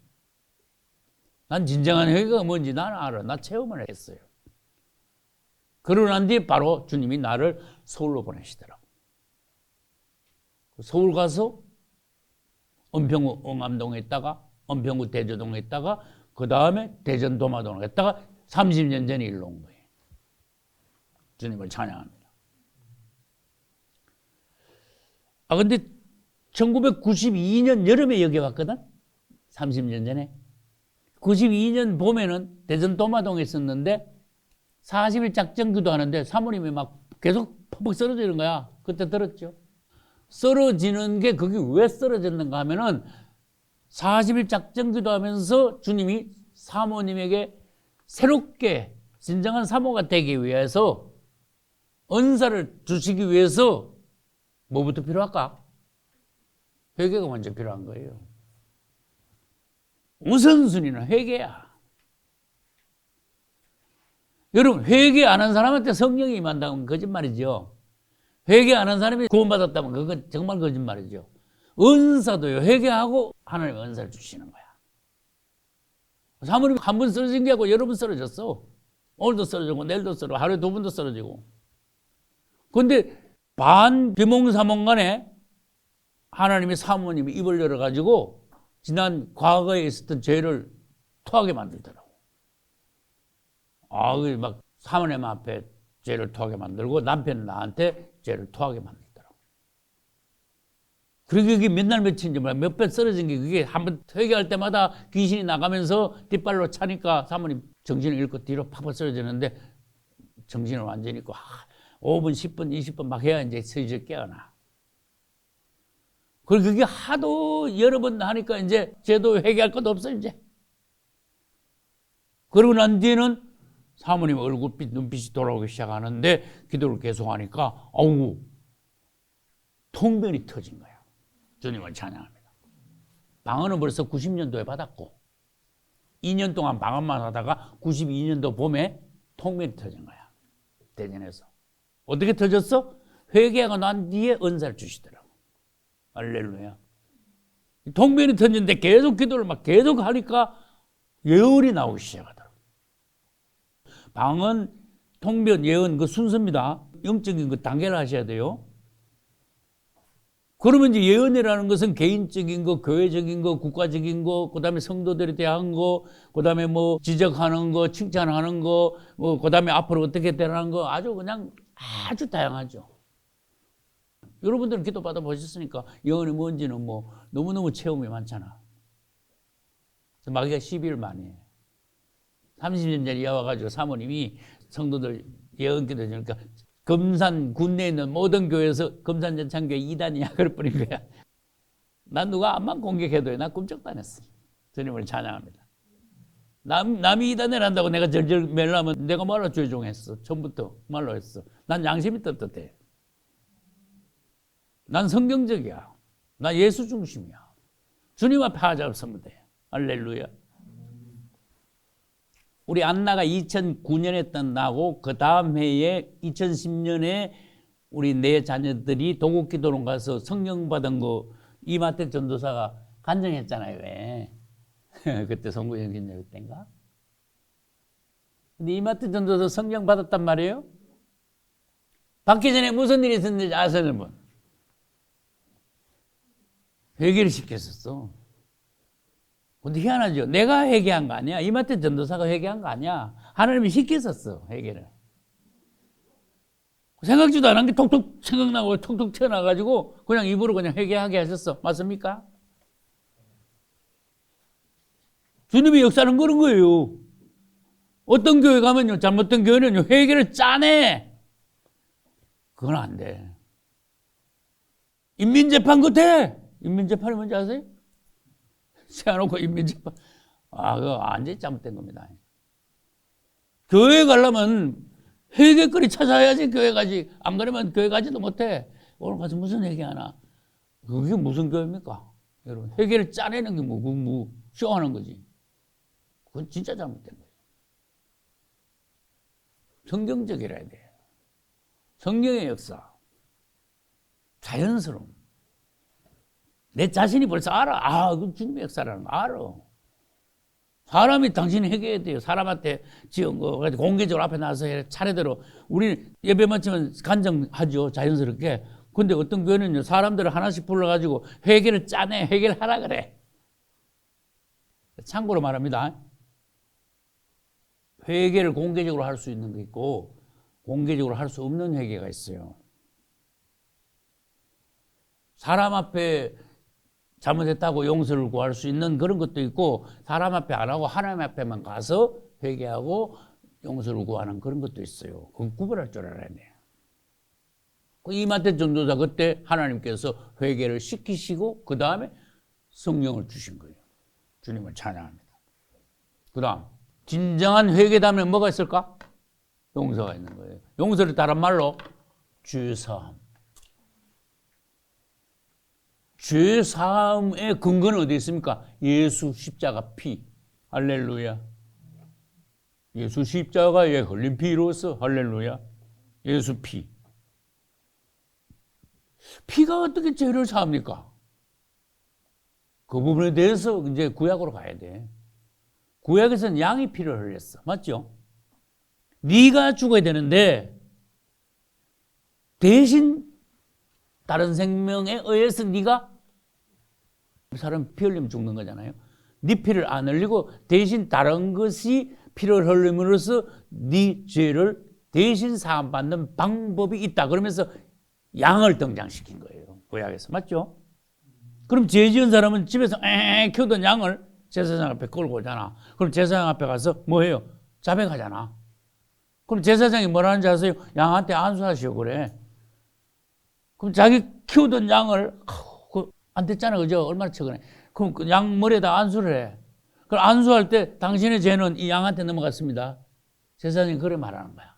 난 진정한 회개가 뭔지 나는 알아. 나 체험을 했어요. 그러고 난 뒤에 바로 주님이 나를 서울로 보내시더라고. 서울 가서 은평구 응암동에 있다가 은평구 대저동에 있다가 그 다음에 대전 도마동에 있다가 30년 전에 일로 온 거예요. 주님을 찬양합니다. 근데 1992년 여름에 여기 왔거든? 30년 전에. 92년 봄에는 대전 도마동에 있었는데 40일 작전기도 하는데 사모님이 막 계속 퍽퍽 쓰러지는 거야. 그때 들었죠. 쓰러지는 게 그게 왜 쓰러졌는가 하면은 40일 작전기도 하면서 주님이 사모님에게 새롭게 진정한 사모가 되기 위해서 은사를 주시기 위해서 뭐부터 필요할까? 회개가 먼저 필요한 거예요. 우선순위는 회개야. 여러분 회개 안 한 사람한테 성령이 임한다면 거짓말이죠. 회개 안 한 사람이 구원받았다면 그건 정말 거짓말이죠. 은사도요. 회개하고 하나님 은사를 주시는 거야. 사모님 한 번 쓰러진 게 아니고 여러 번 쓰러졌어. 오늘도 쓰러지고 내일도 쓰러지고 하루에 2번도 쓰러지고. 그런데 반비몽사몽간에 하나님의 사모님이 입을 열어가지고 지난 과거에 있었던 죄를 토하게 만들더라고. 막 사모님 앞에 죄를 토하게 만들고 남편은 나한테 죄를 토하게 만들더라고. 그리고 이게 몇 날 며칠인지 몰라. 몇 번 쓰러진 게 그게 한번 회개할 때마다 귀신이 나가면서 뒷발로 차니까 사모님 정신을 잃고 뒤로 팍팍 쓰러지는데 정신을 완전히 잃고 5분, 10분, 20분 막 해야 이제 슬슬 깨어나. 그리고 그게 하도 여러 번 하니까 이제 쟤도 회개할 것도 없어, 이제. 그러고 난 뒤에는 사모님 얼굴빛, 눈빛이 돌아오기 시작하는데 기도를 계속하니까, 통변이 터진 거야. 주님을 찬양합니다. 방언은 벌써 90년도에 받았고, 2년 동안 방언만 하다가 92년도 봄에 통변이 터진 거야. 대전에서. 어떻게 터졌어? 회개하고 난 뒤에 은사를 주시더라고. 할렐루야. 통변이 터졌는데 계속 기도를 막 계속 하니까 예언이 나오기 시작하더라고. 방언, 통변, 예언 그 순서입니다. 영적인 그 단계를 하셔야 돼요. 그러면 이제 예언이라는 것은 개인적인 거, 교회적인 거, 국가적인 거, 그 다음에 성도들에 대한 거, 그 다음에 뭐 지적하는 거, 칭찬하는 거, 그 다음에 앞으로 어떻게 되라는 거 아주 그냥 아주 다양하죠. 여러분들은 기도 받아 보셨으니까 예언이 뭔지는 뭐 너무너무 체험이 많잖아. 마귀가 12일 만에 30년 전에 와가지고 사모님이 성도들 예언 기도 주니까 금산 군내에 있는 모든 교회에서 금산전창교회 2단이야 그럴 뿐인 거야. 난 누가 암만 공격해도 난 꿈쩍도 안 했어. 주님을 찬양합니다. 남이 이단을 한다고 내가 절절 멸하면 내가 말로 죄종했어. 처음부터 말로 했어. 난 양심이 떳떳해. 난 성경적이야. 난 예수 중심이야. 주님 앞에 하자 없으면 돼. 할렐루야. 우리 안나가 2009년에 했던 나고 그 다음 해에 2010년에 우리 네 자녀들이 도곡기도로 가서 성령 받은 거 이마태 전도사가 간증했잖아요. 왜? 그때 송구영신여 때인가? 근데 이마태 전도사 성령 받았단 말이에요. 받기 전에 무슨 일이 있었는지 아시는 분? 회개를 시켰었어. 근데 희한하죠. 내가 회개한 거 아니야. 이마태 전도사가 회개한 거 아니야. 하나님이 시켰었어, 회개를. 생각지도 않은 게 톡톡 생각나고 톡톡 튀어나와가지고 그냥 입으로 그냥 회개하게 하셨어. 맞습니까? 주님이 역사는 그런 거예요. 어떤 교회 가면요, 잘못된 교회는요, 회개를 짜내. 그건 안 돼. 인민재판 같아. 인민재판이 뭔지 아세요? 세워놓고 인민재판. 그거 완전히 잘못된 겁니다. 교회 가려면 회개거리 찾아야지 교회 가지. 안 그러면 교회 가지도 못해. 오늘 가서 무슨 회개하나. 그게 무슨 교회입니까? 여러분, 회개를 짜내는 게 쇼하는 거지. 그건 진짜 잘못된 거예요. 성경적이라야 돼. 성경의 역사. 자연스러움. 내 자신이 벌써 알아. 그건 주님의 역사라는 거 알아. 사람이 당신이 회개해야 돼요. 사람한테 지은 거 공개적으로 앞에 나와서 차례대로 우리 예배 마치면 간증하죠. 자연스럽게. 근데 어떤 교회는요, 사람들을 하나씩 불러가지고 회개를 짜내. 회개를 하라 그래. 참고로 말합니다. 회개를 공개적으로 할 수 있는 게 있고 공개적으로 할 수 없는 회개가 있어요. 사람 앞에 잘못했다고 용서를 구할 수 있는 그런 것도 있고 사람 앞에 안 하고 하나님 앞에만 가서 회개하고 용서를 구하는 그런 것도 있어요. 그건 구분할 줄 알아야 돼요. 이마태 전도사 그때 하나님께서 회개를 시키시고 그 다음에 성령을 주신 거예요. 주님을 찬양합니다. 그 다음 진정한 회개다면 뭐가 있을까? 용서가 있는 거예요. 용서를 다른 말로 죄사함. 죄사함의 근거는 어디 있습니까? 예수 십자가 피. 할렐루야. 예수 십자가에 흘린 피로서 할렐루야. 예수 피. 피가 어떻게 죄를 사합니까? 그 부분에 대해서 이제 구약으로 가야 돼. 구약에서는 양이 피를 흘렸어. 맞죠? 네가 죽어야 되는데 대신 다른 생명에 의해서 네가 사람 피 흘리면 죽는 거잖아요. 네 피를 안 흘리고 대신 다른 것이 피를 흘림으로써 네 죄를 대신 사함받는 방법이 있다. 그러면서 양을 등장시킨 거예요. 구약에서. 맞죠? 그럼 죄 지은 사람은 집에서 키우던 양을 제사장 앞에 끌고 오잖아. 그럼 제사장 앞에 가서 뭐 해요? 자백하잖아. 그럼 제사장이 뭐라는지 아세요? 양한테 안수하시오 그래. 그럼 자기 키우던 양을 안 됐잖아. 그죠? 얼마나 최근에. 그럼 그 양 머리에다 안수를 해. 그럼 안수할 때 당신의 죄는 이 양한테 넘어갔습니다. 제사장이 그래 말하는 거야.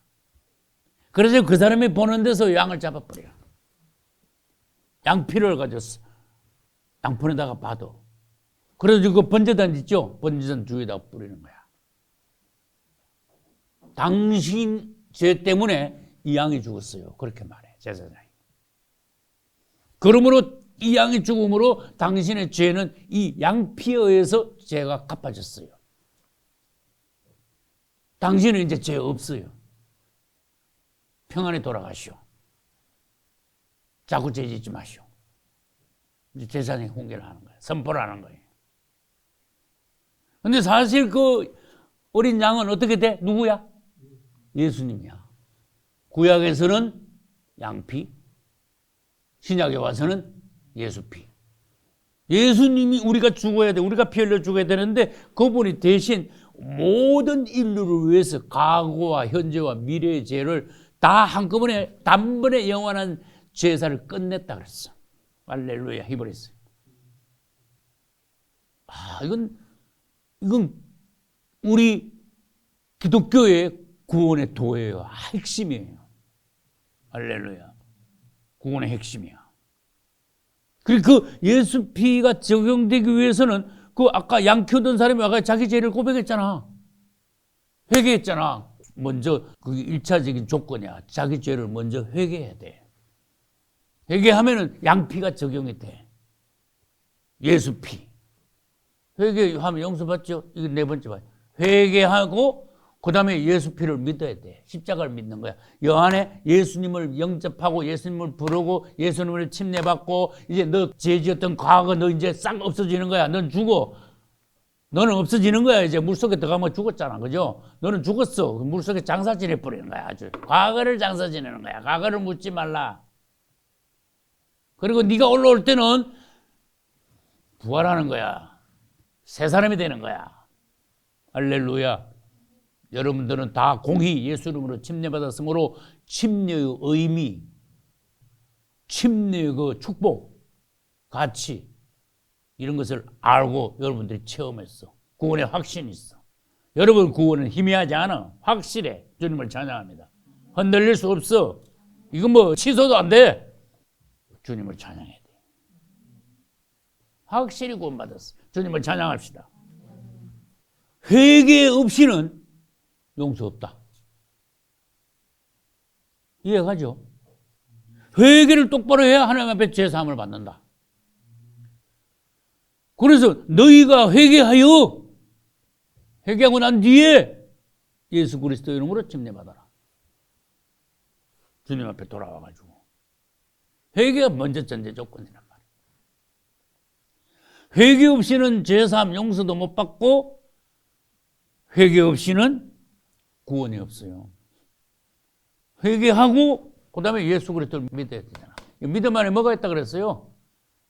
그래서 그 사람이 보는 데서 양을 잡아버려. 양피를 가졌어. 양푼에다가 봐도. 그래서 그 번제단 있죠? 번제단 주위에다 뿌리는 거야. 당신 죄 때문에 이 양이 죽었어요. 그렇게 말해, 제사장이. 그러므로 이 양이 죽음으로 당신의 죄는 이 양피에 의해서 죄가 갚아졌어요. 당신은 이제 죄 없어요. 평안히 돌아가시오. 자꾸 죄 짓지 마시오. 이제 제사장이 훈계를 하는 거예요. 선포를 하는 거예요. 근데 사실 그 어린 양은 어떻게 돼? 누구야? 예수님이야. 구약에서는 양피, 신약에 와서는 예수피. 예수님이 우리가 죽어야 돼. 우리가 피 흘려 죽어야 되는데 그분이 대신 모든 인류를 위해서 과거와 현재와 미래의 죄를 다 한꺼번에 단번에 영원한 제사를 끝냈다 그랬어. 할렐루야 히브리서. 이건 우리 기독교의 구원의 도예요. 핵심이에요. 할렐루야. 구원의 핵심이야. 그리고 그 예수 피가 적용되기 위해서는 그 아까 양 키우던 사람이 아까 자기 죄를 고백했잖아. 회개했잖아. 먼저 그게 1차적인 조건이야. 자기 죄를 먼저 회개해야 돼. 회개하면은 양피가 적용이 돼. 예수 피. 회개하면 용서받죠? 이게 네 번째 봐요. 회개하고 그 다음에 예수 피를 믿어야 돼. 십자가를 믿는 거야. 여 안에 예수님을 영접하고 예수님을 부르고 예수님을 침례받고 이제 너 죄 지었던 과거 너 이제 싹 없어지는 거야. 넌 죽어. 너는 없어지는 거야. 이제 물속에 들어가면 죽었잖아. 그죠? 너는 죽었어. 물속에 장사 지내 버리는 거야. 아주. 과거를 장사 지내는 거야. 과거를 묻지 말라. 그리고 네가 올라올 때는 부활하는 거야. 새 사람이 되는 거야. 할렐루야. 여러분들은 다 공히 예수 이름으로 침례받았으므로 침례의 의미, 침례의 그 축복, 가치 이런 것을 알고 여러분들이 체험했어. 구원의 확신이 있어. 여러분 구원은 희미하지 않아. 확실해. 주님을 찬양합니다. 흔들릴 수 없어. 이거 뭐 취소도 안 돼. 주님을 찬양해야 돼. 확실히 구원받았어. 주님을 찬양합시다. 회개 없이는 용서 없다. 이해가죠? 회개를 똑바로 해야 하나님 앞에 제사함을 받는다. 그래서 너희가 회개하고 난 뒤에 예수 그리스도 이름으로 침례받아라. 주님 앞에 돌아와가지고. 회개가 먼저 전제 조건이란 말이에요. 회개 없이는 제사함 용서도 못 받고 회개 없이는 구원이 없어요. 회개하고 그 다음에 예수 그리스도를 믿어야 되잖아. 믿음 안에 뭐가 있다 그랬어요?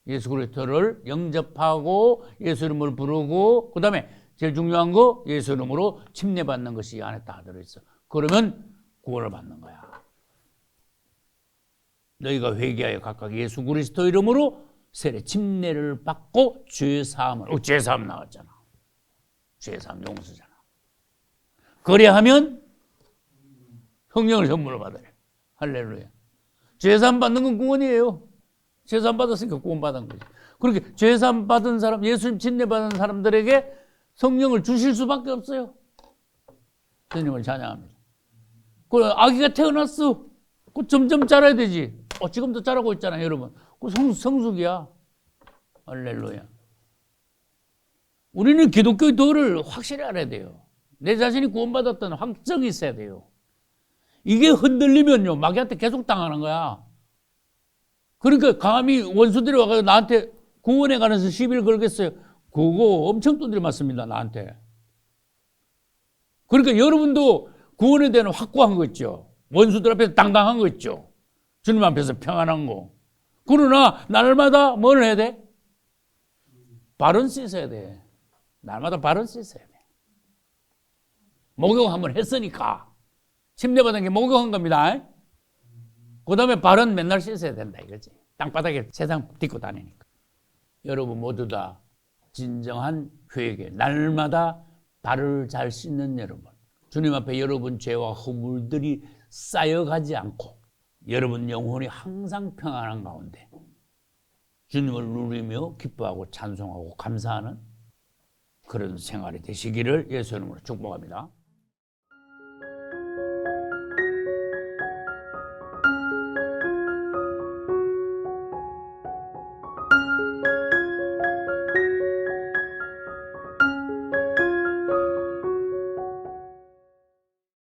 예수 그리스도를 영접하고 예수 이름을 부르고 그 다음에 제일 중요한 거 예수 이름으로 침례받는 것이 안에 다 들어있어. 그러면 구원을 받는 거야. 너희가 회개하여 각각 예수 그리스도 이름으로 세례 침례를 받고 죄사함을 죄사함 나왔잖아. 죄사함 용서잖아. 그래야하면 성령을 선물로 받아요. 할렐루야. 죄사함 받는 건 구원이에요. 죄사함 받았으니까 구원 받은 거지. 그렇게 죄사함 받은 사람, 예수님 침례 받은 사람들에게 성령을 주실 수밖에 없어요. 주님을 찬양합니다. 그 아기가 태어났어. 그 점점 자라야 되지. 지금도 자라고 있잖아요, 여러분. 그 성숙이야. 할렐루야. 우리는 기독교의 도를 확실히 알아야 돼요. 내 자신이 구원받았다는 확정이 있어야 돼요. 이게 흔들리면요, 마귀한테 계속 당하는 거야. 그러니까 감히 원수들이 와서 나한테 구원에 관해서 시비를 걸겠어요. 그거 엄청 두드려 맞습니다, 나한테. 그러니까 여러분도 구원에 대한 확고한 거 있죠. 원수들 앞에서 당당한 거 있죠. 주님 앞에서 평안한 거. 그러나 날마다 뭘 해야 돼? 발은 씻어야 돼. 날마다 발은 씻어야 돼. 목욕 한번 했으니까. 침례받은 게 목욕한 겁니다. 그 다음에 발은 맨날 씻어야 된다 이거지. 땅바닥에 세상 딛고 다니니까. 여러분 모두 다 진정한 회개, 날마다 발을 잘 씻는 여러분. 주님 앞에 여러분 죄와 허물들이 쌓여가지 않고 여러분 영혼이 항상 평안한 가운데 주님을 누리며 기뻐하고 찬송하고 감사하는 그런 생활이 되시기를 예수 이름으로 축복합니다.